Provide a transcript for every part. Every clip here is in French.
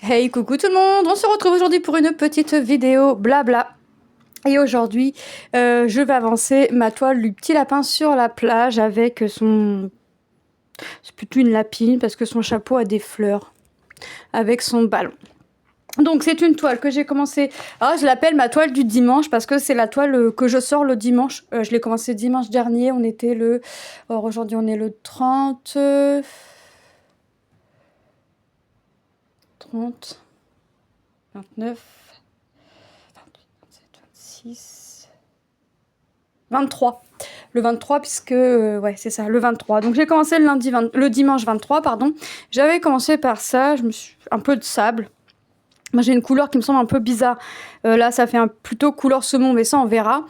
Hey, coucou tout le monde, on se retrouve aujourd'hui pour une petite vidéo blabla. Et aujourd'hui, je vais avancer ma toile du petit lapin sur la plage avec son... C'est plutôt une lapine parce que son chapeau a des fleurs avec son ballon. Donc c'est une toile que j'ai commencé... Alors je l'appelle ma toile du dimanche parce que c'est la toile que je sors le dimanche. Je l'ai commencé dimanche dernier, on était le... Alors aujourd'hui on est le 30... 30... 29... 26... 23. Le 23 puisque... ouais, c'est ça, le 23. Donc j'ai commencé le dimanche 23, pardon. J'avais commencé par ça, un peu de sable. Moi j'ai une couleur qui me semble un peu bizarre. Là ça fait plutôt couleur saumon, mais ça on verra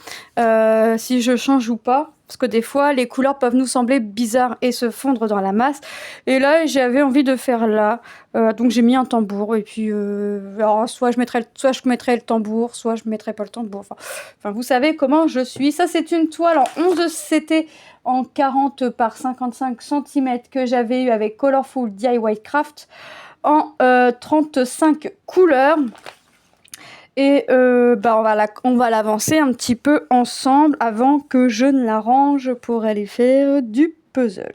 si je change ou pas. Parce que des fois les couleurs peuvent nous sembler bizarres et se fondre dans la masse. Et là j'avais envie de faire là. Donc j'ai mis un tambour. Et puis alors, soit je mettrai le tambour, soit je mettrai pas le tambour. Enfin vous savez comment je suis. Ça c'est une toile en 11 CT en 40 par 55 cm que j'avais eu avec Colorful DIY Craft en 35 couleurs. Et on va l'avancer un petit peu ensemble avant que je ne la range pour aller faire du puzzle.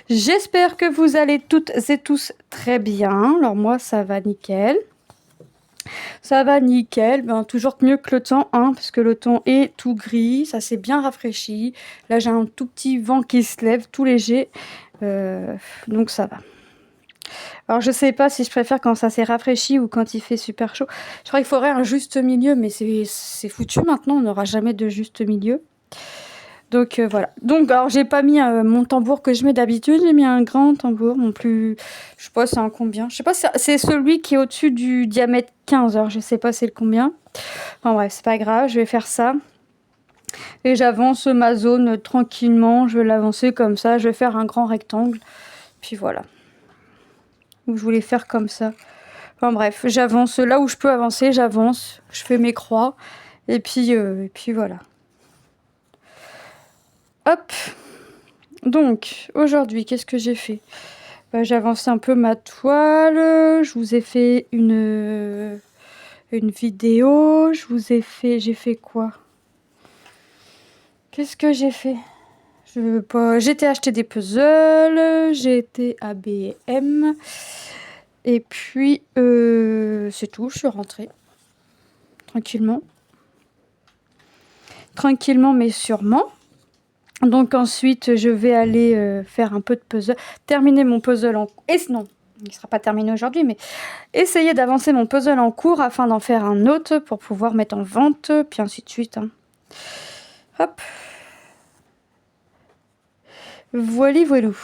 J'espère que vous allez toutes et tous très bien. Alors moi ça va nickel. Ça va nickel, toujours mieux que le temps, hein, parce que le temps est tout gris, ça s'est bien rafraîchi. Là j'ai un tout petit vent qui se lève, tout léger, donc ça va. Alors je sais pas si je préfère quand ça s'est rafraîchi ou quand il fait super chaud. Je crois qu'il faudrait un juste milieu, mais c'est foutu maintenant, on n'aura jamais de juste milieu. Donc voilà. Donc alors j'ai pas mis mon tambour que je mets d'habitude, j'ai mis un grand tambour, non plus. Je sais pas c'est un combien. Je sais pas, c'est celui qui est au-dessus du diamètre 15 heures, je sais pas c'est le combien. Enfin bref, c'est pas grave, je vais faire ça. Et j'avance ma zone tranquillement, je vais l'avancer comme ça, je vais faire un grand rectangle. Puis voilà. Donc, je voulais faire comme ça. Enfin bref, j'avance là où je peux avancer, j'avance, je fais mes croix. Et puis voilà. Hop. Donc, aujourd'hui, qu'est-ce que j'ai fait? J'ai avancé un peu ma toile. Je vous ai fait une vidéo. J'ai fait quoi? Qu'est-ce que j'ai fait? J'ai été acheter des puzzles. J'ai été à B&M. Et puis, c'est tout. Je suis rentrée. Tranquillement. Tranquillement, mais sûrement. Donc ensuite, je vais aller faire un peu de puzzle. Terminer mon puzzle en... Et non, il ne sera pas terminé aujourd'hui, mais essayer d'avancer mon puzzle en cours afin d'en faire un autre pour pouvoir mettre en vente, puis ainsi de suite. Hein. Hop. Voili voilou.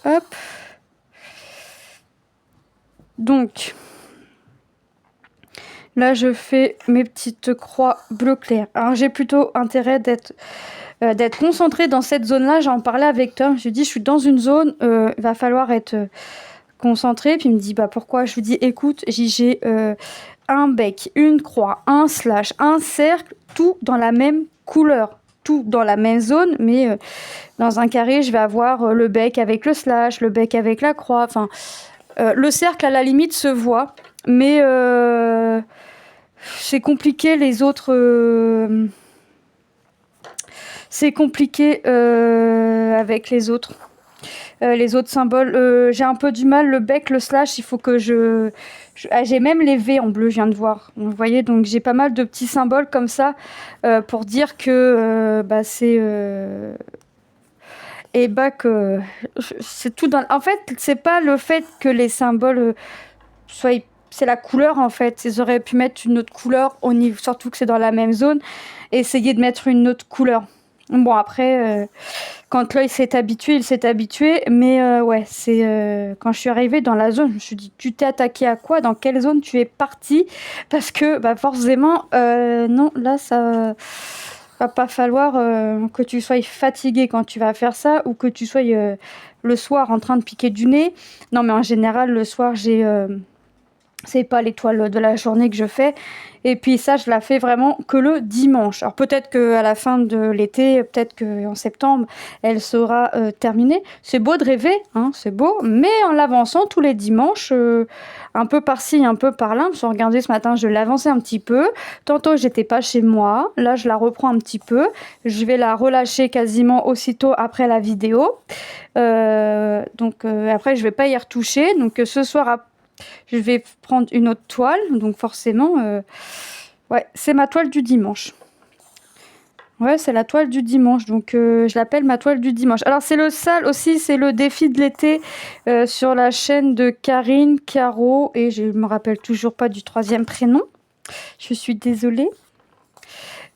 Hop. Donc... Là, je fais mes petites croix bleu clair. Alors, j'ai plutôt intérêt d'être concentrée dans cette zone-là. J'en parlais avec Tom. Je lui dis, je suis dans une zone, il va falloir être concentré. Puis il me dit, bah pourquoi? Je lui dis, écoute, j'ai un bec, une croix, un slash, un cercle, tout dans la même couleur. Tout dans la même zone, mais dans un carré, je vais avoir le bec avec le slash, le bec avec la croix. Enfin, le cercle, à la limite, se voit. Mais c'est compliqué les autres. C'est compliqué avec les autres. Les autres symboles. J'ai un peu du mal. Le bec, le slash, il faut que j'ai même les V en bleu, je viens de voir. Vous voyez, donc j'ai pas mal de petits symboles comme ça pour dire que c'est. Et que c'est tout dans. En fait, c'est pas le fait que les symboles soient. C'est la couleur en fait. Ils auraient pu mettre une autre couleur, surtout que c'est dans la même zone. Et essayer de mettre une autre couleur. Bon après, quand l'œil s'est habitué, il s'est habitué. Mais ouais, c'est quand je suis arrivée dans la zone, je me suis dit, tu t'es attaqué à quoi? Dans quelle zone tu es partie? Parce que forcément, non, là ça va pas falloir que tu sois fatigué quand tu vas faire ça ou que tu sois le soir en train de piquer du nez. Non mais en général, le soir, j'ai C'est pas l'étoile de la journée que je fais. Et puis ça, je la fais vraiment que le dimanche. Alors peut-être qu'à la fin de l'été, peut-être qu'en septembre, elle sera terminée. C'est beau de rêver, hein, c'est beau. Mais en l'avançant tous les dimanches, un peu par-ci, un peu par-là. Regardez, ce matin, je l'avançais un petit peu. Tantôt, j'étais pas chez moi. Là, je la reprends un petit peu. Je vais la relâcher quasiment aussitôt après la vidéo. Après, je vais pas y retoucher. Donc ce soir, je vais prendre une autre toile, donc forcément, ouais, c'est ma toile du dimanche. Ouais, c'est la toile du dimanche, donc je l'appelle ma toile du dimanche. Alors c'est le sale aussi, c'est le défi de l'été sur la chaîne de Karine, Caro, et je me rappelle toujours pas du troisième prénom. Je suis désolée.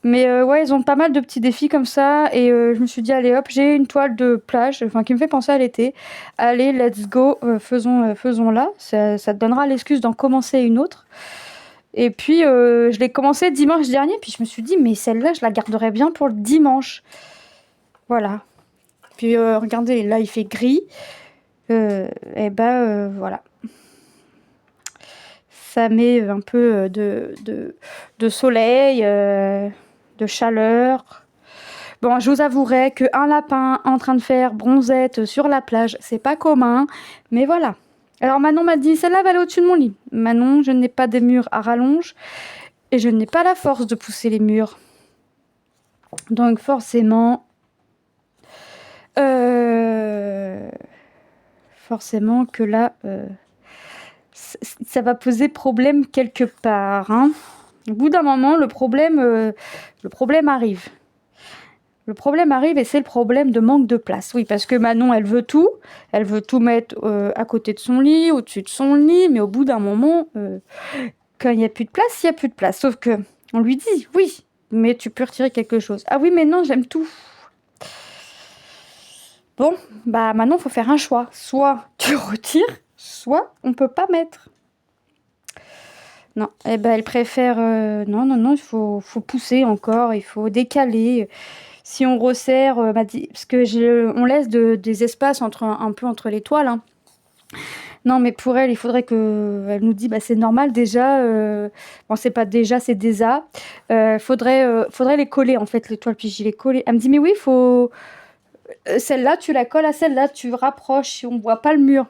Mais ouais, ils ont pas mal de petits défis comme ça, et je me suis dit, allez hop, j'ai une toile de plage, enfin qui me fait penser à l'été. Allez, let's go, faisons-la. Ça te donnera l'excuse d'en commencer une autre. Et puis, je l'ai commencé dimanche dernier, puis je me suis dit, mais celle-là, je la garderai bien pour le dimanche. Voilà. Puis, regardez, là, il fait gris. Voilà. Ça met un peu de soleil, de chaleur. Bon, je vous avouerai qu'un lapin en train de faire bronzette sur la plage, c'est pas commun, mais voilà. Alors Manon m'a dit, celle-là va aller au-dessus de mon lit. Manon, je n'ai pas des murs à rallonge et je n'ai pas la force de pousser les murs. Donc forcément que là, ça va poser problème quelque part. Hein. Au bout d'un moment, le problème arrive. Le problème arrive et c'est le problème de manque de place. Oui, parce que Manon, elle veut tout. Elle veut tout mettre à côté de son lit, au-dessus de son lit. Mais au bout d'un moment, quand il n'y a plus de place, il n'y a plus de place. Sauf que on lui dit, oui, mais tu peux retirer quelque chose. Ah oui, mais non, j'aime tout. Bon, bah maintenant, il faut faire un choix. Soit tu retires, soit on peut pas mettre. Non, eh ben, elle préfère... Non, il faut pousser encore, il faut décaler. Si on resserre, parce que on laisse des espaces un peu entre les toiles. Hein. Non, mais pour elle, il faudrait elle nous dise, bah, c'est normal déjà. Bon, c'est pas déjà, c'est déjà. Faudrait les coller, en fait, les toiles. Puis j'y les coller. Elle me dit, mais oui, faut... celle-là, tu la colles à celle-là, tu rapproches, on voit pas le mur.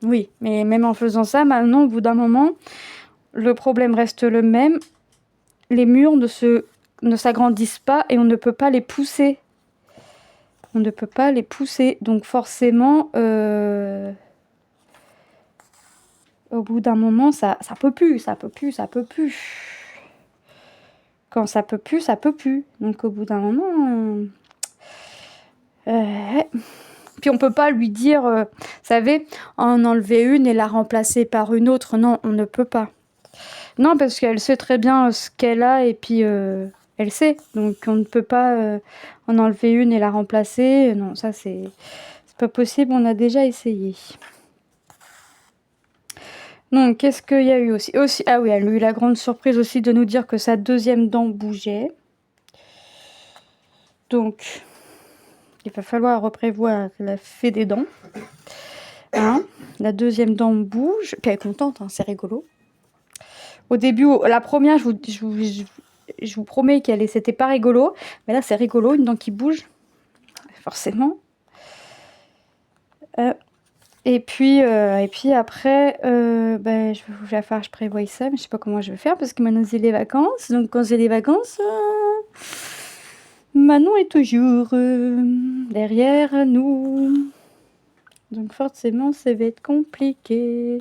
Oui, mais même en faisant ça, maintenant, au bout d'un moment, le problème reste le même. Les murs ne s'agrandissent pas et on ne peut pas les pousser. On ne peut pas les pousser. Donc forcément, au bout d'un moment, ça peut plus. Quand ça peut plus, ça peut plus. Donc au bout d'un moment... Puis on peut pas lui dire, vous savez, en enlever une et la remplacer par une autre. Non, on ne peut pas. Non, parce qu'elle sait très bien ce qu'elle a et puis elle sait. Donc on ne peut pas en enlever une et la remplacer. Non, ça c'est pas possible, on a déjà essayé. Donc qu'est-ce qu'il y a eu aussi, ah oui, elle a eu la grande surprise aussi de nous dire que sa deuxième dent bougeait. Donc il va falloir reprévoir la fée des dents. Hein, la deuxième dent bouge. Puis elle est contente, hein, c'est rigolo. Au début, la première, je vous promets c'était pas rigolo. Mais là, c'est rigolo, une dent qui bouge. Forcément. Et puis après, je prévois ça, mais je sais pas comment je vais faire parce que maintenant c'est les vacances. Donc quand c'est les vacances, Manon est toujours derrière nous. Donc forcément, ça va être compliqué.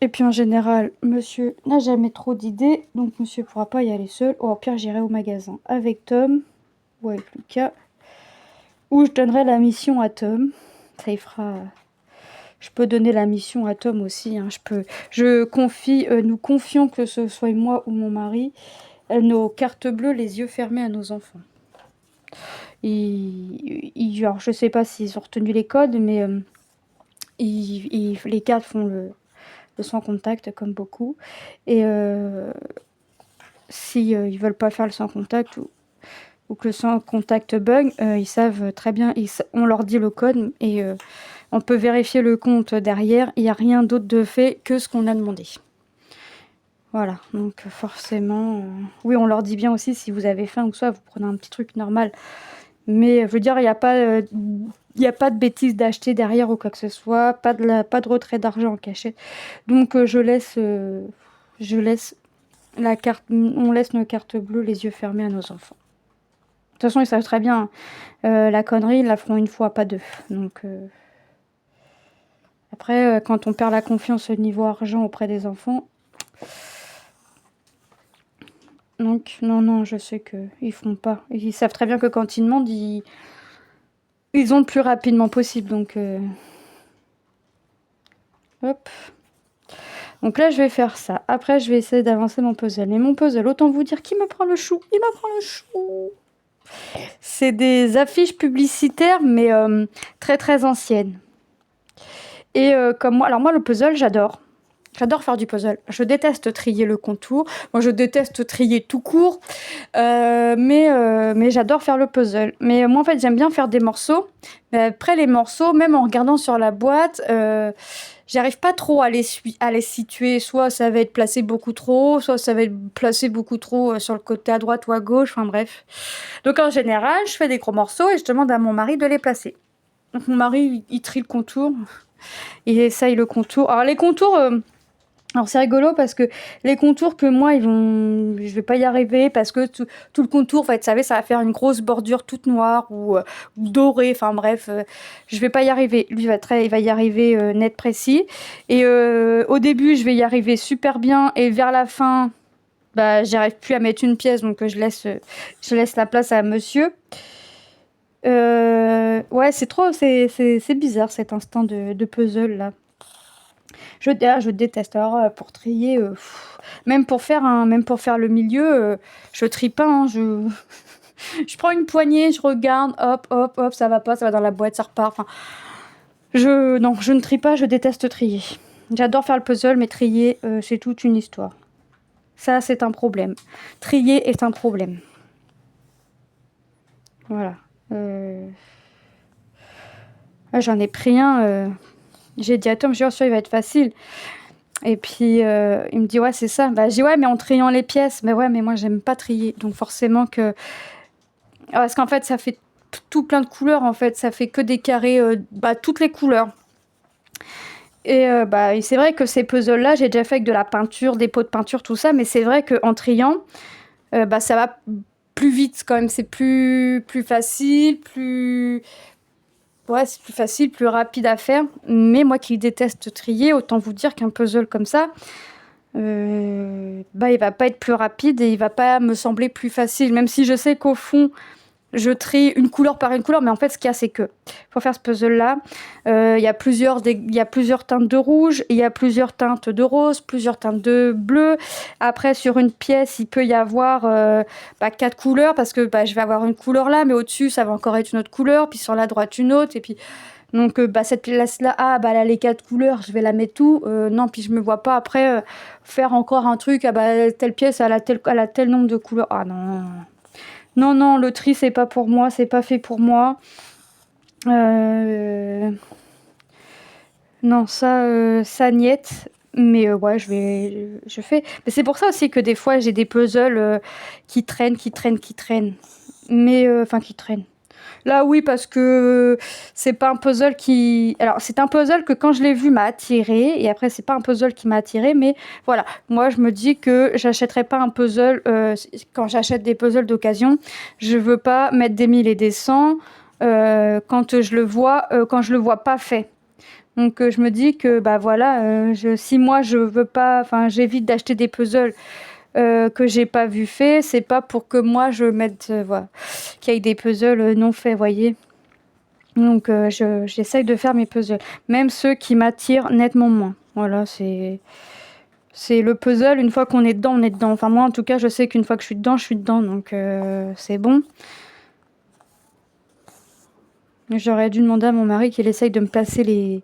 Et puis en général, monsieur n'a jamais trop d'idées, donc monsieur pourra pas y aller seul. Ou au pire, j'irai au magasin avec Tom ou avec Lucas. Ou je donnerai la mission à Tom. Ça y fera... Je peux donner la mission à Tom aussi. Hein. Nous confions, que ce soit moi ou mon mari, nos cartes bleues, les yeux fermés à nos enfants. Alors, je sais pas s'ils ont retenu les codes, mais les cartes font le sans contact comme beaucoup. Et si ils veulent pas faire le sans contact ou que le sans contact bug, ils savent très bien. On leur dit le code et On peut vérifier le compte derrière. Il n'y a rien d'autre de fait que ce qu'on a demandé. Voilà, donc forcément... Oui, on leur dit bien aussi, si vous avez faim ou soit, vous prenez un petit truc normal. Mais je veux dire, il n'y a pas... Il a pas de bêtises d'acheter derrière ou quoi que ce soit, pas de retrait d'argent en cachette. Donc je laisse la carte, on laisse nos cartes bleues les yeux fermés à nos enfants. De toute façon, ils savent très bien, la connerie, ils la feront une fois, pas deux. Donc après, quand on perd la confiance au niveau argent auprès des enfants, donc non, je sais qu'ils feront pas. Ils savent très bien que quand ils demandent, ils ont le plus rapidement possible. Donc hop. Donc là, je vais faire ça. Après, je vais essayer d'avancer mon puzzle. Mais mon puzzle, autant vous dire qui me prend le chou. Il me prend le chou. C'est des affiches publicitaires, mais très très anciennes. Et comme moi, alors moi, le puzzle, j'adore. J'adore faire du puzzle. Je déteste trier le contour. Moi, je déteste trier tout court. Mais j'adore faire le puzzle. Mais moi, en fait, j'aime bien faire des morceaux. Mais après, les morceaux, même en regardant sur la boîte, j'arrive pas trop à les situer. Soit ça va être placé beaucoup trop haut, soit ça va être placé beaucoup trop sur le côté à droite ou à gauche. Enfin, bref. Donc, en général, je fais des gros morceaux et je demande à mon mari de les placer. Donc, mon mari, il trie le contour. Il essaye le contour. Alors, les contours... alors c'est rigolo parce que les contours que moi je vais pas y arriver parce que tout le contour, en fait, vous savez, ça va faire une grosse bordure toute noire ou dorée, enfin bref, je vais pas y arriver. Lui il va y arriver net précis. Et au début, je vais y arriver super bien et vers la fin, bah j'arrive plus à mettre une pièce, donc je laisse la place à monsieur. Ouais, c'est bizarre cet instant de puzzle là. Je déteste. Alors, pour trier, même pour faire le milieu, je trie pas. Hein, je prends une poignée, je regarde, hop, hop, hop, ça va pas, ça va dans la boîte, ça repart. Enfin, non, je ne trie pas, je déteste trier. J'adore faire le puzzle, mais trier, c'est toute une histoire. Ça, c'est un problème. Trier est un problème. Voilà. Ah, j'en ai pris un. J'ai dit à Tom, je suis sûr, il va être facile. Et puis, il me dit, ouais, c'est ça. Bah, je dis, ouais, mais en triant les pièces. Mais ouais, mais moi, j'aime pas trier. Donc, forcément que... Parce qu'en fait, ça fait tout plein de couleurs, en fait. Ça fait que des carrés, toutes les couleurs. Et c'est vrai que ces puzzles-là, j'ai déjà fait avec de la peinture, des pots de peinture, tout ça. Mais c'est vrai qu'en triant, ça va plus vite quand même. C'est plus facile, plus... Ouais, c'est plus facile, plus rapide à faire. Mais moi qui déteste trier, autant vous dire qu'un puzzle comme ça... il va pas être plus rapide et il va pas me sembler plus facile, même si je sais qu'au fond je trie une couleur par une couleur, mais en fait ce qu'il y a c'est que pour faire ce puzzle là il y a plusieurs teintes de rouge, il y a plusieurs teintes de rose, plusieurs teintes de bleu. Après sur une pièce il peut y avoir 4 couleurs parce que je vais avoir une couleur là, mais au-dessus ça va encore être une autre couleur, puis sur la droite une autre, et puis donc cette pièce-là, elle a les 4 couleurs, je vais la mettre tout. Non, puis je me vois pas après faire encore un truc, telle pièce, elle a tel nombre de couleurs. Ah non. Non, le tri, c'est pas pour moi, c'est pas fait pour moi. Non, ça niette. Mais ouais, je fais. Mais c'est pour ça aussi que des fois, j'ai des puzzles qui traînent. Mais, enfin, qui traînent. Là, oui, parce que c'est pas un puzzle qui... Alors, c'est un puzzle que quand je l'ai vu m'a attiré. Et après, c'est pas un puzzle qui m'a attiré. Mais voilà, moi, je me dis que j'achèterai pas un puzzle... quand j'achète des puzzles d'occasion, je veux pas mettre des 1000 et des 100 quand je le vois pas fait. Donc, je me dis que, si moi, je veux pas... Enfin, j'évite d'acheter des puzzles que j'ai pas vu fait, c'est pas pour que moi je mette voilà, qu'il y ait des puzzles non faits, voyez. Donc j'essaye de faire mes puzzles, même ceux qui m'attirent nettement moins. Voilà, c'est le puzzle, une fois qu'on est dedans, on est dedans. Enfin moi en tout cas, je sais qu'une fois que je suis dedans, donc c'est bon. J'aurais dû demander à mon mari qu'il essaye de me placer les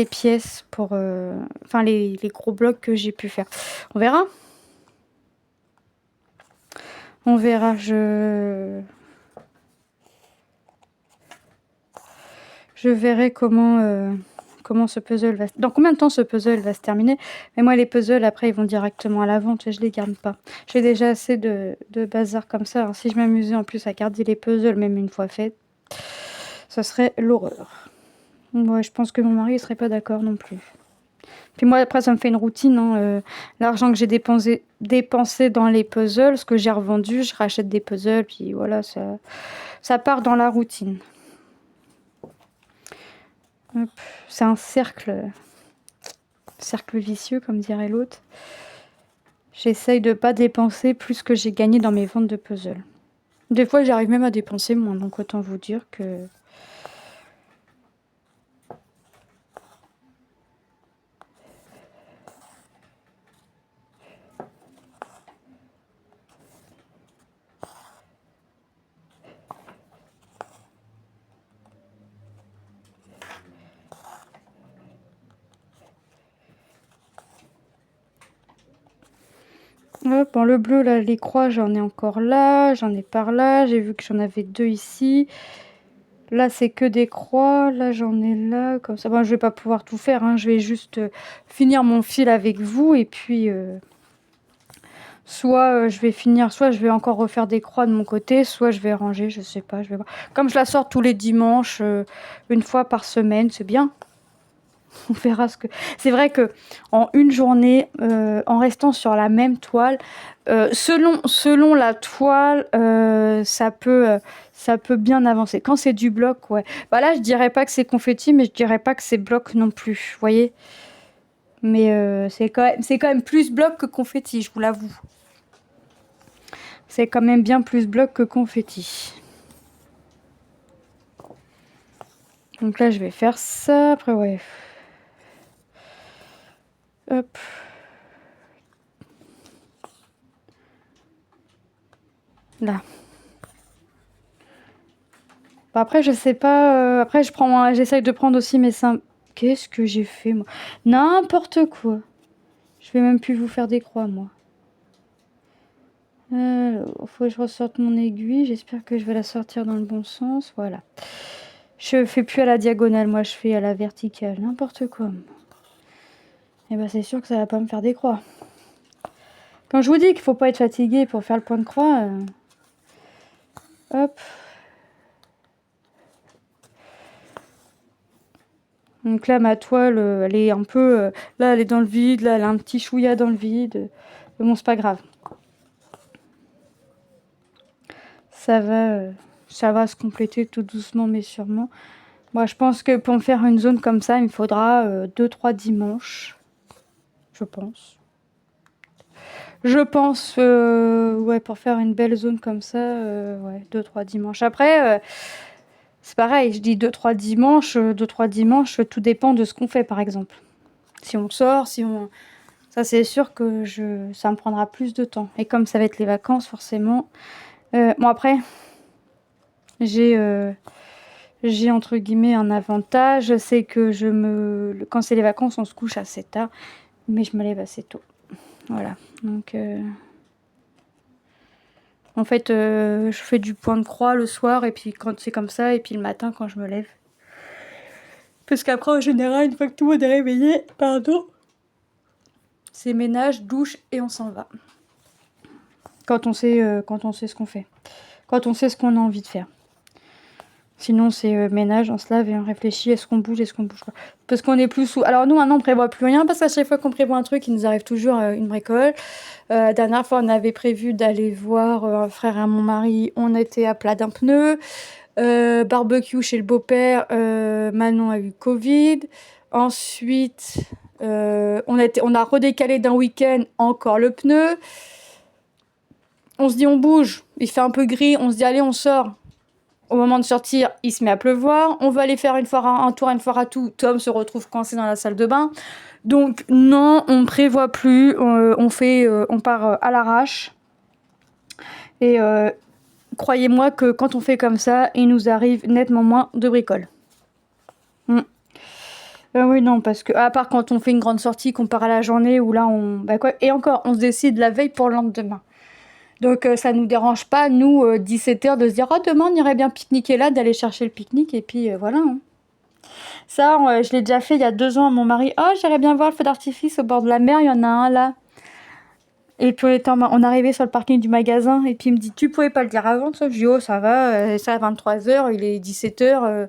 pièces pour les gros blocs que j'ai pu faire. On verra. On verra, Je verrai comment ce puzzle va... Dans combien de temps ce puzzle va se terminer. Mais moi, les puzzles, après, ils vont directement à la vente et je les garde pas. J'ai déjà assez de bazar comme ça. Alors, si je m'amusais en plus à garder les puzzles, même une fois faits, ça serait l'horreur. Ouais, je pense que mon mari ne serait pas d'accord non plus. Puis moi, après, ça me fait une routine. Hein, l'argent que j'ai dépensé dans les puzzles, ce que j'ai revendu, je rachète des puzzles. Puis voilà, ça part dans la routine. Hop, c'est un cercle vicieux, comme dirait l'autre. J'essaye de pas dépenser plus que j'ai gagné dans mes ventes de puzzles. Des fois, j'arrive même à dépenser moins, donc autant vous dire que... Hop, bon, le bleu, là, les croix, j'en ai encore là, j'en ai par là, j'ai vu que j'en avais 2 ici. Là, c'est que des croix, là, j'en ai là, comme ça. Bon, je vais pas pouvoir tout faire, hein, je vais juste finir mon fil avec vous, et puis... soit je vais finir, soit je vais encore refaire des croix de mon côté, soit je vais ranger, je sais pas, je vais voir. Comme je la sors tous les dimanches, une fois par semaine, c'est bien. On verra ce que... C'est vrai que en une journée, en restant sur la même toile, selon la toile, ça peut bien avancer. Quand c'est du bloc, ouais. Bah là, je dirais pas que c'est confetti, mais je dirais pas que c'est bloc non plus, vous voyez. Mais c'est quand même plus bloc que confetti, je vous l'avoue. C'est quand même bien plus bloc que confetti. Donc là, je vais faire ça. Après, ouais. Hop. Là. Bah après, je sais pas. Après, j'essaye de prendre aussi mes seins. Qu'est-ce que j'ai fait, moi? N'importe quoi. Je vais même plus vous faire des croix, moi. Alors, faut que je ressorte mon aiguille. J'espère que je vais la sortir dans le bon sens. Voilà. Je fais plus à la diagonale, moi, je fais à la verticale. N'importe quoi. Et bah, c'est sûr que ça va pas me faire des croix. Quand je vous dis qu'il faut pas être fatigué pour faire le point de croix, hop. Donc là, ma toile, elle est un peu... là, elle est dans le vide. Là, elle a un petit chouïa dans le vide. Mais bon, c'est pas grave. Ça va se compléter tout doucement, mais sûrement. Moi, je pense que pour me faire une zone comme ça, il me faudra 2-3 dimanches. Je pense. Ouais, pour faire une belle zone comme ça, ouais, 2-3 dimanches. Après, c'est pareil, je dis 2-3 dimanches, tout dépend de ce qu'on fait, par exemple. Si on sort, ça, c'est sûr que ça me prendra plus de temps. Et comme ça va être les vacances, forcément... bon, après, j'ai entre guillemets un avantage, c'est que quand c'est les vacances, on se couche assez tard, mais je me lève assez tôt. Voilà, donc... En fait, je fais du point de croix le soir, et puis quand c'est comme ça, et puis le matin quand je me lève. Parce qu'après, en général, une fois que tout le monde est réveillé, c'est ménage, douche, et on s'en va. Quand on sait ce qu'on fait. Quand on sait ce qu'on a envie de faire. Sinon, c'est ménage, on se lave et on réfléchit, est-ce qu'on bouge pas. Parce qu'on est plus sous... Alors nous, maintenant, on prévoit plus rien, parce qu'à chaque fois qu'on prévoit un truc, il nous arrive toujours une bricole. La dernière fois, on avait prévu d'aller voir un frère et mon mari, on était à plat d'un pneu. Barbecue chez le beau-père, Manon a eu Covid. Ensuite, on a redécalé d'un week-end, encore le pneu. On se dit on bouge, il fait un peu gris, on se dit allez on sort. Au moment de sortir, il se met à pleuvoir. On va aller faire un tour, une foire à tout. Tom se retrouve coincé dans la salle de bain. Donc non, on ne prévoit plus. On part à l'arrache. Et croyez-moi que quand on fait comme ça, il nous arrive nettement moins de bricoles. Oui, non, parce que à part quand on fait une grande sortie, qu'on part à la journée, où là et encore, on se décide la veille pour le lendemain. Donc ça nous dérange pas, nous, 17h, de se dire « Oh, demain, on irait bien pique-niquer là, d'aller chercher le pique-nique, et puis voilà. Hein. Ça, je l'ai déjà fait il y a 2 ans à mon mari. Oh, j'irais bien voir le feu d'artifice au bord de la mer, il y en a un là. Et puis on arrivait sur le parking du magasin et puis il me dit tu pouvais pas le dire avant ça? Je dis oh ça va, c'est à 23h, il est 17h,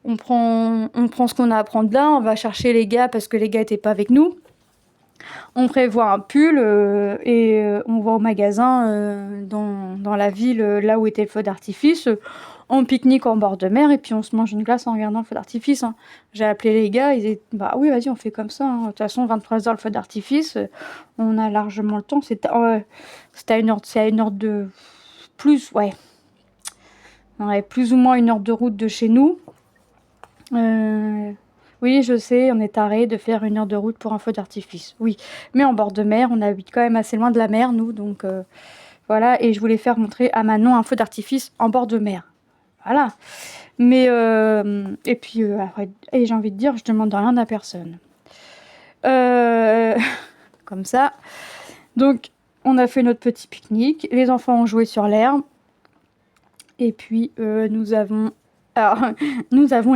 on prend ce qu'on a à prendre là, on va chercher les gars parce que les gars étaient pas avec nous. On prévoit un pull et on va au magasin dans la ville là où était le feu d'artifice. On pique-nique en bord de mer et puis on se mange une glace en regardant le feu d'artifice. Hein. J'ai appelé les gars, ils étaient bah oui, vas-y, on fait comme ça. Hein. De toute façon, 23h le feu d'artifice, on a largement le temps. C'est à 1 heure, c'est à 1 heure de plus, ouais. Ouais, plus ou moins 1 heure de route de chez nous. Oui, je sais, on est taré de faire 1 heure de route pour un feu d'artifice. Oui, mais en bord de mer, on habite quand même assez loin de la mer, nous, donc voilà. Et je voulais faire montrer à Manon un feu d'artifice en bord de mer. Voilà. Mais et puis après, et j'ai envie de dire, je demande rien à personne. Comme ça. Donc, on a fait notre petit pique-nique. Les enfants ont joué sur l'herbe. Et puis, nous avons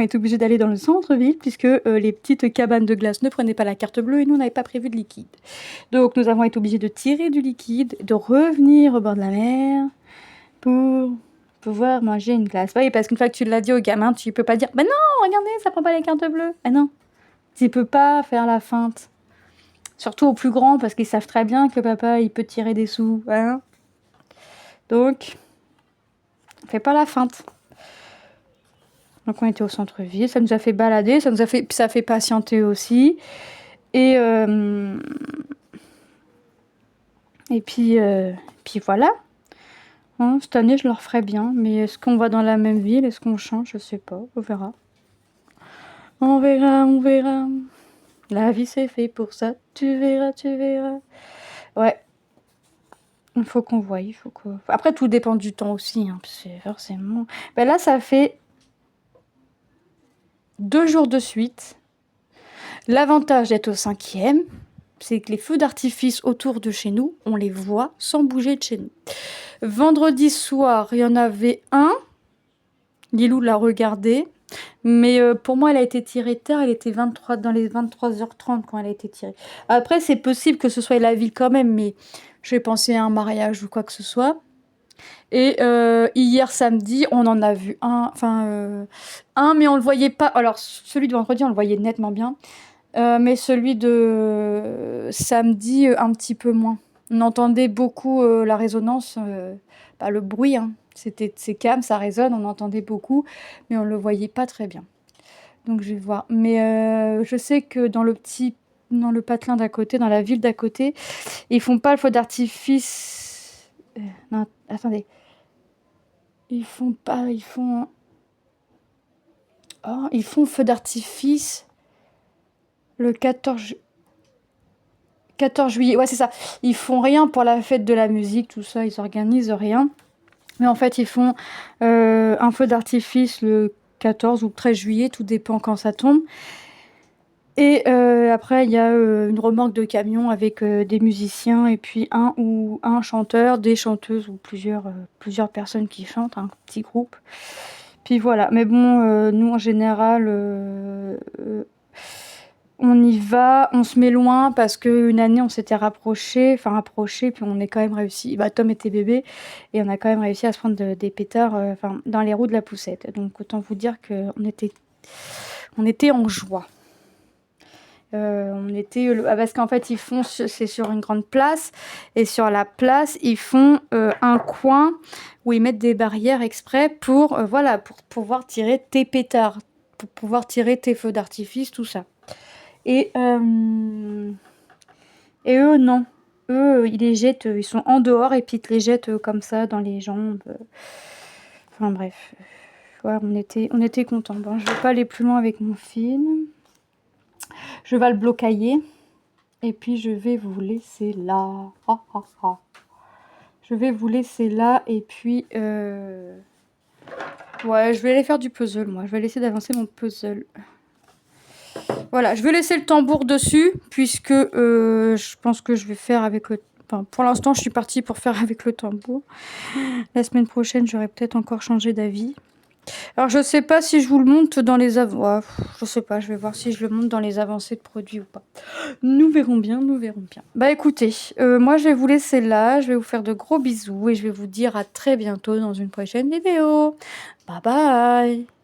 été obligés d'aller dans le centre-ville puisque les petites cabanes de glace ne prenaient pas la carte bleue et nous, on n'avait pas prévu de liquide. Donc, nous avons été obligés de tirer du liquide, de revenir au bord de la mer pour pouvoir manger une glace. Oui, parce qu'une fois que tu l'as dit au gamin, tu peux pas dire « Bah non, regardez, ça prend pas les cartes bleues !» Ah non, tu peux pas faire la feinte. Surtout aux plus grands, parce qu'ils savent très bien que papa, il peut tirer des sous. Hein. Donc, fais pas la feinte. Donc on était au centre-ville, ça nous a fait balader, ça a fait patienter aussi. Et puis voilà. Hein, cette année je le referai bien, mais est-ce qu'on va dans la même ville, est-ce qu'on change, je sais pas, on verra. On verra, on verra. La vie c'est fait pour ça, tu verras, tu verras. Ouais. Il faut qu'on voie, il faut que... Après tout dépend du temps aussi, hein, c'est forcément... Ben là ça fait 2 jours de suite. L'avantage d'être au 5e, c'est que les feux d'artifice autour de chez nous, on les voit sans bouger de chez nous. Vendredi soir, il y en avait un. Lilou l'a regardé. Mais pour moi, elle a été tirée tard. Elle était dans les 23h30 quand elle a été tirée. Après, c'est possible que ce soit la ville quand même, mais j'ai pensé à un mariage ou quoi que ce soit. Et hier samedi, on en a vu un, mais on le voyait pas. Alors, celui de vendredi, on le voyait nettement bien. Mais celui de samedi, un petit peu moins. On entendait beaucoup la résonance, le bruit. Hein. C'est calme, ça résonne, on entendait beaucoup, mais on ne le voyait pas très bien. Donc je vais voir. Mais je sais que dans le patelin d'à côté, dans la ville d'à côté, ils font pas le feu d'artifice. Non, attendez. Ils font feu d'artifice le 14 juillet. Ouais, c'est ça. Ils font rien pour la fête de la musique, tout ça, ils organisent rien. Mais en fait, ils font un feu d'artifice le 14 ou 13 juillet, tout dépend quand ça tombe. Et après, il y a une remorque de camion avec des musiciens et puis un chanteur, des chanteuses ou plusieurs personnes qui chantent, un petit groupe. Puis voilà. Mais bon, nous, en général, on y va, on se met loin parce qu'une année, on s'était rapprochés, puis on est quand même réussi. Bah, Tom était bébé et on a quand même réussi à se prendre des pétards dans les roues de la poussette. Donc, autant vous dire qu'on était en joie. Parce qu'en fait c'est sur une grande place et sur la place ils font un coin où ils mettent des barrières exprès pour pouvoir tirer tes pétards, pour pouvoir tirer tes feux d'artifice, tout ça. Et eux non, eux ils les jettent, ils sont en dehors et puis ils te les jettent comme ça dans les jambes. Enfin bref, ouais, on était contents. Bon, je vais pas aller plus loin avec mon film. Je vais le blocailler. Et puis, je vais vous laisser là. Je vais vous laisser là. Et puis, ouais, je vais aller faire du puzzle, moi. Je vais essayer d'avancer mon puzzle. Voilà, je vais laisser le tambour dessus, puisque je pense que je vais faire avec le... Enfin, pour l'instant, je suis partie pour faire avec le tambour. La semaine prochaine, j'aurai peut-être encore changé d'avis. Alors je sais pas si je vous le monte dans les je sais pas, je vais voir si je le monte dans les avancées de produits ou pas. Nous verrons bien, nous verrons bien. Bah écoutez, moi je vais vous laisser là, je vais vous faire de gros bisous et je vais vous dire à très bientôt dans une prochaine vidéo. Bye bye!